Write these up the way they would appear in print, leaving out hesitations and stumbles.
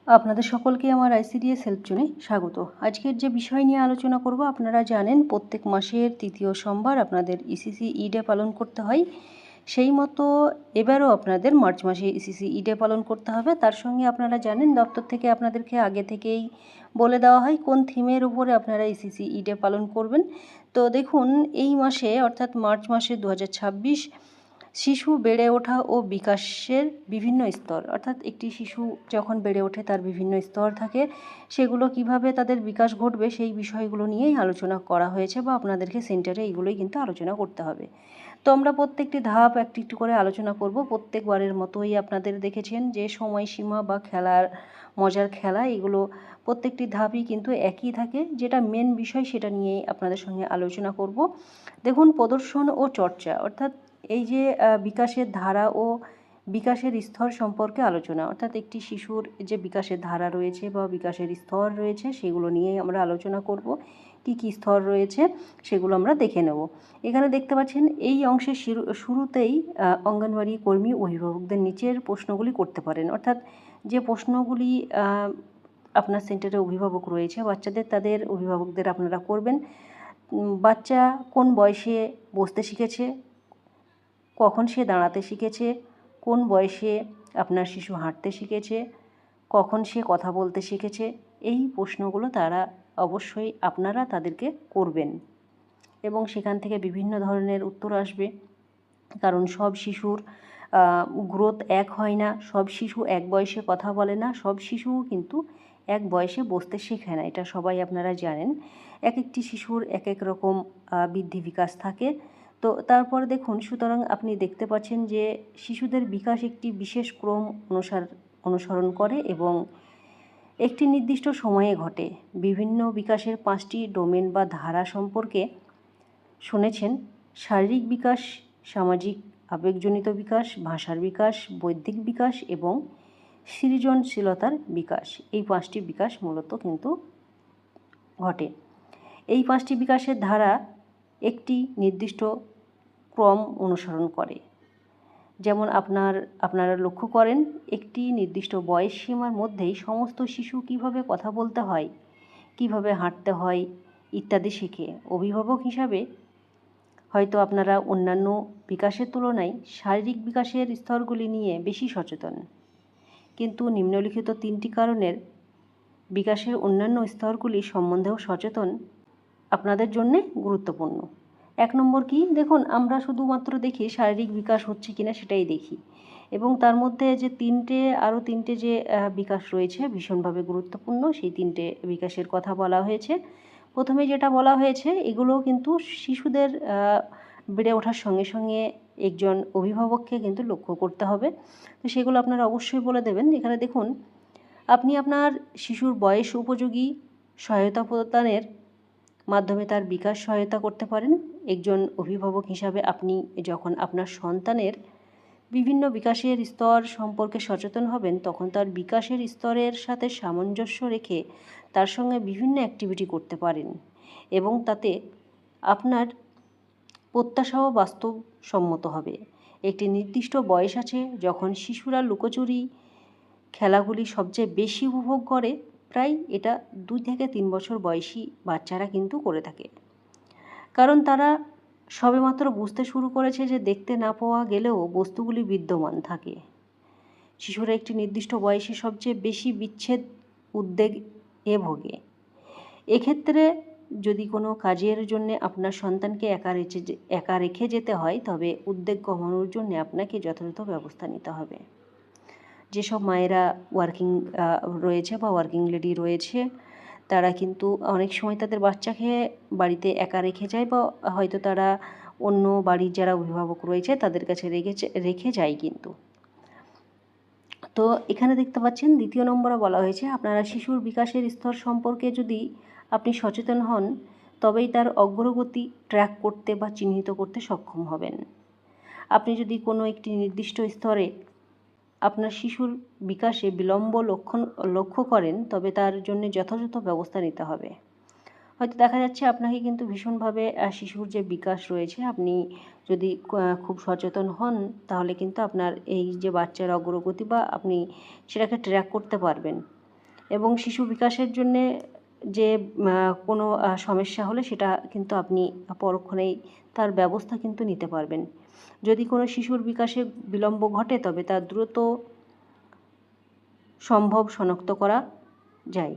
আপনাদের সকলকে আমার আইসিডিএস হেল্প জোনে স্বাগত। আজকের যে বিষয় নিয়ে আলোচনা করব, আপনারা জানেন প্রত্যেক মাসের তৃতীয় সোমবার আপনাদের ইসিসি ই ডে পালন করতে হয়। সেই মতো এবারও আপনাদের মার্চ মাসে ইসিসি ই ডে পালন করতে হবে। তার সঙ্গে আপনারা জানেন দপ্তর থেকে আপনাদেরকে আগে থেকেই বলে দেওয়া হয় কোন থিমের উপরে আপনারা ইসিসি ই ডে পালন করবেন। তো দেখুন, এই মাসে অর্থাৎ মার্চ মাসে 2026 শিশু বেড়ে ওঠা ও বিকাশের বিভিন্ন স্তর, অর্থাৎ একটি শিশু যখন বেড়ে ওঠে তার বিভিন্ন স্তর থাকে, সেগুলো কিভাবে তাদের বিকাশ ঘটবে সেই বিষয়গুলো নিয়েই আলোচনা করা হয়েছে, বা আপনাদেরকে সেন্টারে এইগুলোই কিন্তু আলোচনা করতে হবে। তো আমরা প্রত্যেকটি ধাপ একটু একটু করে আলোচনা করব। প্রত্যেকবারের মতোই আপনাদের দেখেছেন যে সময়সীমা বা খেলার মজার খেলা, এগুলো প্রত্যেকটি ধাপই কিন্তু একই থাকে। যেটা মেন বিষয় সেটা নিয়েই আপনাদের সঙ্গে আলোচনা করব। দেখুন, প্রদর্শন ও চর্চা, অর্থাৎ এই যে বিকাশের ধারা ও বিকাশের স্তর সম্পর্কে আলোচনা, অর্থাৎ একটি শিশুর যে বিকাশের ধারা রয়েছে বা বিকাশের স্তর রয়েছে সেগুলো নিয়েই আমরা আলোচনা করব। কী কী স্তর রয়েছে সেগুলো আমরা দেখে নেব। এখানে দেখতে পাচ্ছেন এই অংশের শুরুতেই অঙ্গনওয়াড়ি কর্মী অভিভাবকদের নিচের প্রশ্নগুলি করতে পারেন, অর্থাৎ যে প্রশ্নগুলি আপনার সেন্টারে অভিভাবক রয়েছে বাচ্চাদের, তাদের অভিভাবকদের আপনারা করবেন। বাচ্চা কোন বয়সে বসতে শিখেছে, কখন সে দাঁড়াতে শিখেছে, কোন বয়সে আপনার শিশু হাঁটতে শিখেছে, কখন সে কথা বলতে শিখেছে, এই প্রশ্নগুলো তারা অবশ্যই আপনারা তাদেরকে করবেন এবং সেখান থেকে বিভিন্ন ধরনের উত্তর আসবে। কারণ সব শিশুর গ্রোথ এক হয় না, সব শিশু এক বয়সে কথা বলে না, সব শিশুও কিন্তু এক বয়সে বসতে শেখে না, এটা সবাই আপনারা জানেন। এক একটি শিশুর এক এক রকম বৃদ্ধি বিকাশ থাকে। তো তারপরে দেখুন, সুতরাং আপনি দেখতে পাচ্ছেন যে শিশুদের বিকাশ একটি বিশেষ ক্রম অনুসরণ করে এবং একটি নির্দিষ্ট সময়ে ঘটে। বিভিন্ন বিকাশের 5টি ডোমেন বা ধারা সম্পর্কে শুনেছেন: শারীরিক বিকাশ, সামাজিক আবেগজনিত বিকাশ, ভাষার বিকাশ, বৌদ্ধিক বিকাশ এবং সৃজনশীলতার বিকাশ। এই 5টি বিকাশ মূলত কিন্তু ঘটে। এই 5টি বিকাশের ধারা একটি নির্দিষ্ট ক্রম অনুসরণ করে। যেমন আপনারা লক্ষ্য করেন, একটি নির্দিষ্ট বয়স সীমার মধ্যেই সমস্ত শিশু কিভাবে কথা বলতে হয়, কিভাবে হাঁটতে হয় ইত্যাদি শেখে। অভিভাবক হিসাবে হয়তো আপনারা অন্যান্য বিকাশের তুলনায় শারীরিক বিকাশের স্তরগুলি নিয়ে বেশি সচেতন, কিন্তু নিম্নলিখিত 3টি কারণের বিকাশের অন্যান্য স্তরগুলি সম্বন্ধেও সচেতন আপনাদের জন্যে গুরুত্বপূর্ণ। 1 নম্বর কি, দেখুন, আমরা শুধুমাত্র দেখি শারীরিক বিকাশ হচ্ছে কিনা সেটাই দেখি, এবং তার মধ্যে যে আরও তিনটে যে বিকাশ রয়েছে ভীষণভাবে গুরুত্বপূর্ণ, সেই 3টে বিকাশের কথা বলা হয়েছে। প্রথমে যেটা বলা হয়েছে, এগুলো কিন্তু শিশুদের বেড়ে ওঠার সঙ্গে সঙ্গে একজন অভিভাবককে কিন্তু লক্ষ্য করতে হবে। তো সেগুলো আপনারা অবশ্যই বলে দেবেন। এখানে দেখুন, আপনি আপনার শিশুর বয়স উপযোগী সহায়তা প্রদানের মাধ্যমে তার বিকাশ সহায়তা করতে পারেন। একজন অভিভাবক হিসাবে আপনি যখন আপনার সন্তানের বিভিন্ন বিকাশের স্তর সম্পর্কে সচেতন হবেন, তখন তার বিকাশের স্তরের সাথে সামঞ্জস্য রেখে তার সঙ্গে বিভিন্ন অ্যাক্টিভিটি করতে পারেন এবং তাতে আপনার প্রত্যাশাও বাস্তবসম্মত হবে। একটি নির্দিষ্ট বয়স আছে যখন শিশুরা লুকোচুরি খেলাগুলি সবচেয়ে বেশি উপভোগ করে, প্রায় এটা 2 থেকে 3 বছর বয়সী বাচ্চারা কিন্তু করে থাকে, কারণ তারা সবেমাত্র বুঝতে শুরু করেছে যে দেখতে না পাওয়া গেলেও বস্তুগুলি বিদ্যমান থাকে। শিশুরা একটি নির্দিষ্ট বয়সে সবচেয়ে বেশি বিচ্ছেদ উদ্বেগে ভোগে। এক্ষেত্রে যদি কোনো কাজের জন্য আপনার সন্তানকে একা রেখে যেতে হয়, তবে উদ্বেগ কমানোর জন্য আপনাকে যথাযথ ব্যবস্থা নিতে হবে। যেসব মায়েরা ওয়ার্কিং রয়েছে বা ওয়ার্কিং লেডি রয়েছে, তারা কিন্তু অনেক সময় তাদের বাচ্চাকে বাড়িতে একা রেখে যায়, বা হয়তো তারা অন্য বাড়ির যারা অভিভাবক রয়েছে তাদের কাছে রেখে যায় কিন্তু। তো এখানে দেখতে পাচ্ছেন 2 নম্বরে বলা হয়েছে, আপনারা শিশুর বিকাশের স্তর সম্পর্কে যদি আপনি সচেতন হন, তবেই তার অগ্রগতি ট্র্যাক করতে বা চিহ্নিত করতে সক্ষম হবেন। আপনি যদি কোনো একটি নির্দিষ্ট স্তরে আপনার শিশুর বিকাশে বিলম্ব লক্ষ্য করেন, তবে তার জন্য যথাযথ ব্যবস্থা নিতে হবে। হয়তো দেখা যাচ্ছে আপনাকে কিন্তু ভীষণভাবে শিশুর যে বিকাশ রয়েছে, আপনি যদি খুব সচেতন হন, তাহলে কিন্তু আপনার এই যে বাচ্চার অগ্রগতি বা আপনি সেটাকে ট্র্যাক করতে পারবেন। এবং শিশু বিকাশের জন্যে যে কোনো সমস্যা হলে সেটা কিন্তু আপনি পরক্ষণেই তার ব্যবস্থা কিন্তু নিতে পারবেন। যদি কোনো শিশুর বিকাশে বিলম্ব ঘটে তবে তা দ্রুত সম্ভব শনাক্ত করা যায়।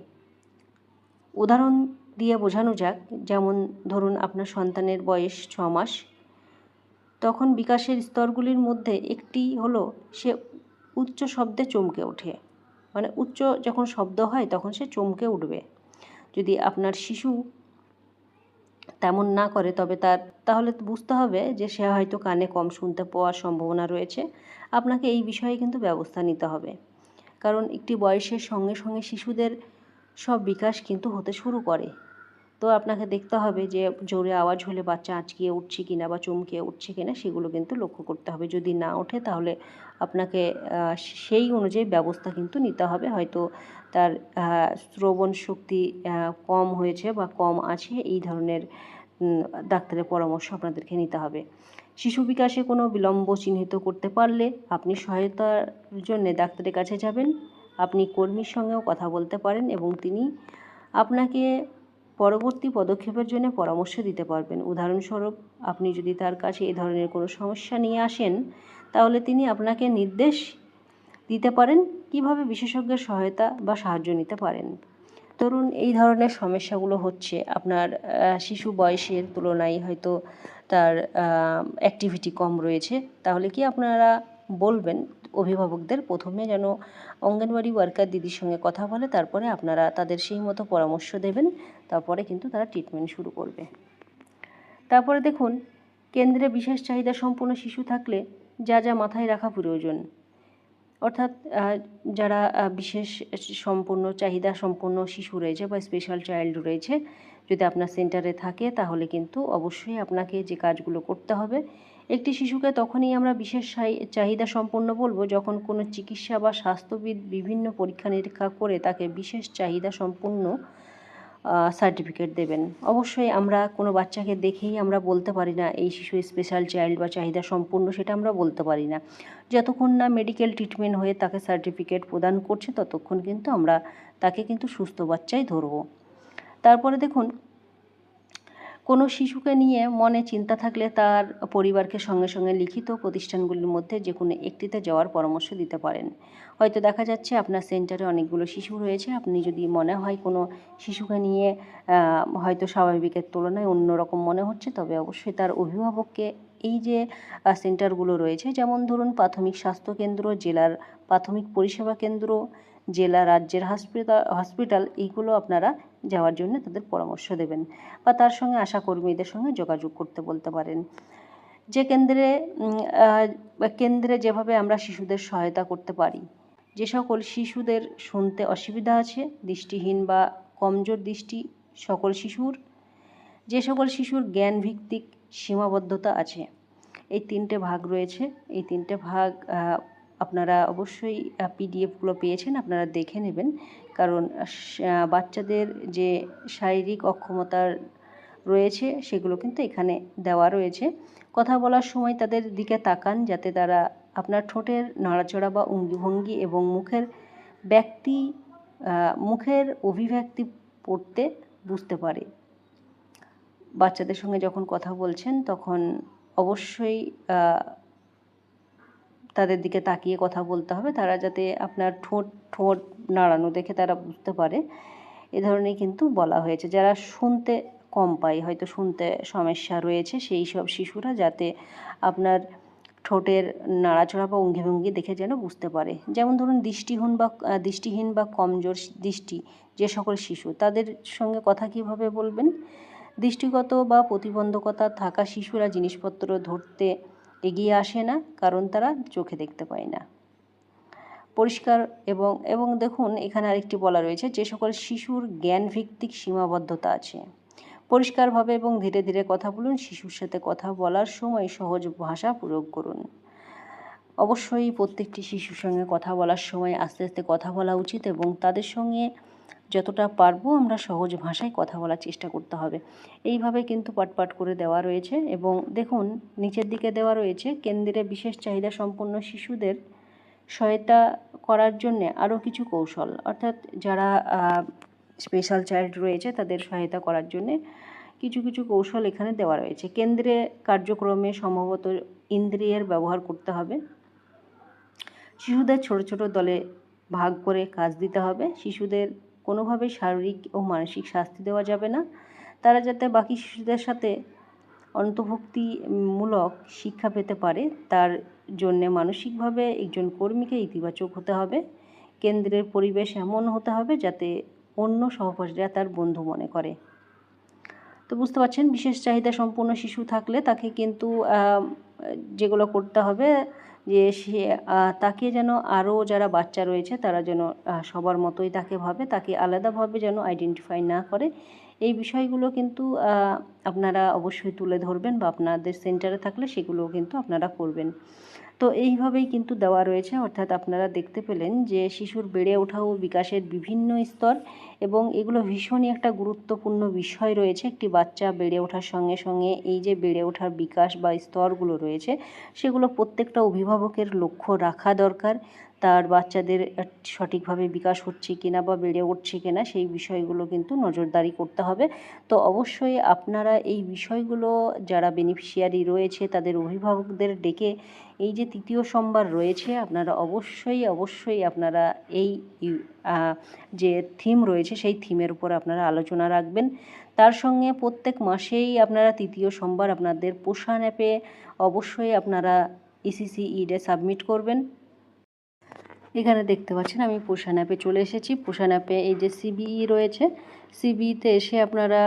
উদাহরণ দিয়ে বোঝানো যাক, যেমন ধরুন আপনার সন্তানের বয়স 6 মাস, তখন বিকাশের স্তরগুলির মধ্যে একটি হলো সে উচ্চ শব্দে চমকে ওঠে, মানে উচ্চ যখন শব্দ হয় তখন সে চমকে উঠবে। যদি আপনার শিশু তেমন না করে তবে তাহলে বুঝতে হবে যে সে হয়তো কানে কম শুনতে পাওয়ার সম্ভাবনা রয়েছে। আপনাকে এই বিষয়ে কিন্তু ব্যবস্থা নিতে হবে, কারণ একটি বয়সের সঙ্গে সঙ্গে শিশুদের সব বিকাশ কিন্তু হতে শুরু করে। তো আপনাকে দেখতে হবে যে জোরে আওয়াজ হলে বাচ্চা আঁচকিয়ে উঠছে কিনা বা চমকিয়ে উঠছে কিনা, সেগুলো কিন্তু লক্ষ্য করতে হবে। যদি না ওঠে তাহলে আপনাকে সেই অনুযায়ী ব্যবস্থা কিন্তু নিতে হবে। হয়তো তার শ্রবণ শক্তি কম হয়েছে বা কম আছে, এই ধরনের ডাক্তারের পরামর্শ আপনাদেরকে নিতে হবে। শিশু বিকাশে কোনো বিলম্ব চিহ্নিত করতে পারলে আপনি সহায়তার জন্য ডাক্তারের কাছে যাবেন। আপনি কর্মীর সঙ্গেও কথা বলতে পারেন এবং তিনি আপনাকে পরবর্তী পদক্ষেপের জন্য পরামর্শ দিতে পারবেন। উদাহরণস্বরূপ, আপনি যদি তার কাছে এই ধরনের কোনো সমস্যা নিয়ে আসেন তাহলে তিনি আপনাকে নির্দেশ দিতে পারেন কিভাবে বিশেষজ্ঞের সহায়তা বা সাহায্য নিতে পারেন। ধরুন এই ধরনের সমস্যাগুলো হচ্ছে, আপনার শিশু বয়সের তুলনায় হয়তো তার অ্যাক্টিভিটি কম রয়েছে, তাহলে কি আপনারা বলবেন অভিভাবকদের প্রথমে যেন অঙ্গনওয়াড়ি ওয়ার্কার দিদির সঙ্গে কথা বলে, তারপরে আপনারা তাদের সেই মতো পরামর্শ দেবেন, তারপরে কিন্তু তারা ট্রিটমেন্ট শুরু করবে। তারপরে দেখুন, কেন্দ্রে বিশেষ চাহিদা সম্পন্ন শিশু থাকলে যা যা মাথায় রাখা প্রয়োজন, অর্থাৎ যারা বিশেষ সম্পূর্ণ চাহিদা সম্পন্ন শিশু রয়েছে বা স্পেশাল চাইল্ড রয়েছে, যদি আপনার সেন্টারে থাকে তাহলে কিন্তু অবশ্যই আপনাকে যে কাজগুলো করতে হবে। একটি শিশুকে তখনই আমরা বিশেষ চাহিদা সম্পন্ন বলবো যখন কোনো চিকিৎসা বা স্বাস্থ্যবিদ বিভিন্ন পরীক্ষা নিরীক্ষা করে তাকে বিশেষ চাহিদা সম্পন্ন সার্টিফিকেট দেবেন। অবশ্যই আমরা কোনো বাচ্চাকে দেখেই আমরা বলতে পারি না এই শিশু স্পেশাল চাইল্ড বা চাহিদা সম্পন্ন, সেটা আমরা বলতে পারি না। যতক্ষণ না মেডিকেল ট্রিটমেন্ট হয়ে তাকে সার্টিফিকেট প্রদান করছে ততক্ষণ কিন্তু আমরা তাকে কিন্তু সুস্থ বাচ্চাই ধরব। তারপরে দেখুন, কোনো শিশুকে নিয়ে মনে চিন্তা থাকলে তার পরিবারকে সঙ্গে সঙ্গে লিখিত প্রতিষ্ঠানগুলির মধ্যে যে কোনো একটিতে যাওয়ার পরামর্শ দিতে পারেন। হয়তো দেখা যাচ্ছে আপনার সেন্টারে অনেকগুলো শিশু রয়েছে, আপনি যদি মনে হয় কোনো শিশুকে নিয়ে হয়তো স্বাভাবিকের তুলনায় অন্যরকম মনে হচ্ছে, তবে অবশ্যই তার অভিভাবককে এই যে সেন্টারগুলো রয়েছে, যেমন ধরুন প্রাথমিক স্বাস্থ্যকেন্দ্র, জেলার প্রাথমিক পরিষেবা কেন্দ্র, জেলা রাজ্যের হসপিটাল, এইগুলো আপনারা যাওয়ার জন্য তাদের পরামর্শ দেবেন বা তার সঙ্গে আশা কর্মীদের সঙ্গে যোগাযোগ করতে বলতে পারেন। যে কেন্দ্রে যেভাবে আমরা শিশুদের সহায়তা করতে পারি, যে সকল শিশুদের শুনতে অসুবিধা আছে, দৃষ্টিহীন বা কমজোর দৃষ্টি সকল শিশুর, যে সকল শিশুর জ্ঞানভিত্তিক সীমাবদ্ধতা আছে, এই 3টে ভাগ রয়েছে। এই 3টে ভাগ আপনারা অবশ্যই পিডিএফগুলো পেয়েছেন, আপনারা দেখে নেবেন, কারণ বাচ্চাদের যে শারীরিক অক্ষমতার রয়েছে সেগুলো কিন্তু এখানে দেওয়া রয়েছে। কথা বলার সময় তাদের দিকে তাকান যাতে তারা আপনার ঠোঁটের নড়াচড়া বা অঙ্গভঙ্গি এবং মুখের অভিব্যক্তি পড়তে বুঝতে পারে। বাচ্চাদের সঙ্গে যখন কথা বলছেন তখন অবশ্যই তাদের দিকে তাকিয়ে কথা বলতে হবে, তারা যাতে আপনার ঠোঁট নাড়ানো দেখে তারা বুঝতে পারে। এ ধরনের কিন্তু বলা হয়েছে। যারা শুনতে কম পায়, হয়তো শুনতে সমস্যা রয়েছে, সেই সব শিশুরা যাতে আপনার ঠোঁটের নাড়াচড়া বা অঙ্গভঙ্গি দেখে যেন বুঝতে পারে। যেমন ধরুন দৃষ্টিহীন বা কমজোর দৃষ্টি যে সকল শিশু, তাদের সঙ্গে কথা কীভাবে বলবেন। দৃষ্টিগত বা প্রতিবন্ধকতা থাকা শিশুরা জিনিসপত্র ধরতে এগিয়ে আসে না, কারণ তারা চোখে দেখতে পায় না। পরিষ্কার এবং দেখুন এখানে আরেকটি বলা রয়েছে, যে সকল শিশুর জ্ঞানভিত্তিক সীমাবদ্ধতা আছে, পরিষ্কারভাবে এবং ধীরে ধীরে কথা বলুন। শিশুর সাথে কথা বলার সময় সহজ ভাষা প্রয়োগ করুন। অবশ্যই প্রত্যেকটি শিশুর সঙ্গে কথা বলার সময় আস্তে আস্তে কথা বলা উচিত এবং তাদের সঙ্গে যতটা পারবো আমরা সহজ ভাষায় কথা বলার চেষ্টা করতে হবে। এইভাবে কিন্তু পাট করে দেওয়া রয়েছে। এবং দেখুন নিচের দিকে দেওয়া রয়েছে, কেন্দ্রে বিশেষ চাহিদা সম্পন্ন শিশুদের সহায়তা করার জন্যে আরও কিছু কৌশল, অর্থাৎ যারা স্পেশাল চাইল্ড রয়েছে তাদের সহায়তা করার জন্যে কিছু কিছু কৌশল এখানে দেওয়া রয়েছে। কেন্দ্রে কার্যক্রমে সম্ভবত ইন্দ্রিয়ের ব্যবহার করতে হবে। শিশুদের ছোট ছোট দলে ভাগ করে কাজ দিতে হবে। শিশুদের কোনোভাবে শারীরিক ও মানসিক শাস্তি দেওয়া যাবে না। তারা যাতে বাকি শিশুদের সাথে অন্তর্ভুক্তিমূলক শিক্ষা পেতে পারে তার জন্যে মানসিকভাবে একজন কর্মীকে ইতিবাচক হতে হবে। কেন্দ্রের পরিবেশ এমন হতে হবে যাতে অন্য সহপাঠীরা তার বন্ধু মনে করে। তো বুঝতে পারছেন, বিশেষ চাহিদা সম্পন্ন শিশু থাকলে তাকে কিন্তু যেগুলো করতে হবে যে সে তাকে যেন আরও যারা বাচ্চা রয়েছে তারা যেন সবার মতোই তাকে ভাবে, তাকে আলাদাভাবে যেন আইডেন্টিফাই না করে। এই বিষয়গুলো কিন্তু আপনারা অবশ্যই তুলে ধরবেন বা আপনাদের সেন্টারে থাকলে সেগুলোও কিন্তু আপনারা করবেন। তো এইভাবেই কিন্তু দেওয়া রয়েছে, অর্থাৎ আপনারা দেখতে পেলেন যে শিশুর বেড়ে ওঠা ও বিকাশের বিভিন্ন স্তর, এবং এগুলো ভীষণই একটা গুরুত্বপূর্ণ বিষয় রয়েছে। একটি বাচ্চা বেড়ে ওঠার সঙ্গে সঙ্গে এই যে বেড়ে ওঠার বিকাশ বা স্তরগুলো রয়েছে সেগুলো প্রত্যেকটা অভিভাবকের লক্ষ্য রাখা দরকার। তার বাচ্চাদের সঠিকভাবে বিকাশ হচ্ছে কিনা বা বেড়ে উঠছে কিনা সেই বিষয়গুলো কিন্তু নজরদারি করতে হবে। তো অবশ্যই আপনারা এই বিষয়গুলো যারা বেনিফিশিয়ারি রয়েছে তাদের অভিভাবকদের ডেকে এই যে তৃতীয় সোমবার রয়েছে আপনারা অবশ্যই আপনারা এই যে থিম রয়েছে সেই থিমের উপর আপনারা আলোচনা রাখবেন। তার সঙ্গে প্রত্যেক মাসেই আপনারা তৃতীয় সোমবার আপনাদের পোষণ অ্যাপে অবশ্যই আপনারা ইসিসি ইডে সাবমিট করবেন। এখানে দেখতে পাচ্ছেন আমি পোষণ অ্যাপে চলে এসেছি। পোষণ অ্যাপে এই যে সিবিই রয়েছে, সিবিইতে এসে আপনারা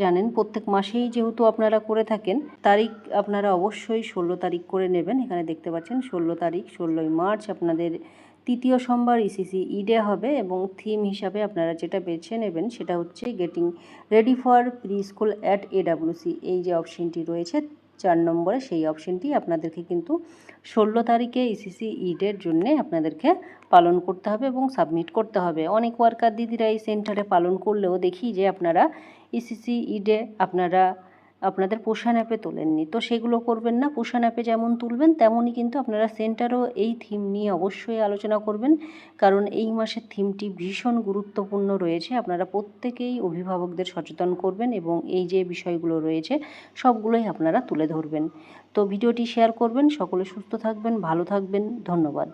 জানেন প্রত্যেক মাসেই যেহেতু আপনারা করে থাকেন তারিখ আপনারা অবশ্যই 16 তারিখ করে নেবেন। এখানে দেখতে পাচ্ছেন 16 তারিখ, 16ই মার্চ আপনাদের তৃতীয় সোমবার ইসিসি ইডে হবে, এবং থিম হিসাবে আপনারা যেটা বেছে নেবেন সেটা হচ্ছে getting ready for pre school at AWC. এই যে অপশনটি রয়েছে 4 নম্বরে, সেই অপশনটি আপনাদেরকে কিন্তু 16 তারিখে ইসিসি ইডের জন্যে আপনাদেরকে পালন করতে হবে এবং সাবমিট করতে হবে। অনেক ওয়ার্কার দিদিরা এই সেন্টারে পালন করলেও দেখি যে আপনারা ইসিসি ইডে আপনাদের পোষণ অ্যাপে তোলেননি। তো সেগুলো করবেন না। পোষণ অ্যাপে যেমন তুলবেন তেমনই কিন্তু আপনারা সেন্টারও এই থিম নিয়ে অবশ্যই আলোচনা করবেন, কারণ এই মাসের থিমটি ভীষণ গুরুত্বপূর্ণ রয়েছে। আপনারা প্রত্যেকেই অভিভাবকদের সচেতন করবেন এবং এই যে বিষয়গুলো রয়েছে সবগুলোই আপনারা তুলে ধরবেন। তো ভিডিওটি শেয়ার করবেন। সকলে সুস্থ থাকবেন, ভালো থাকবেন। ধন্যবাদ।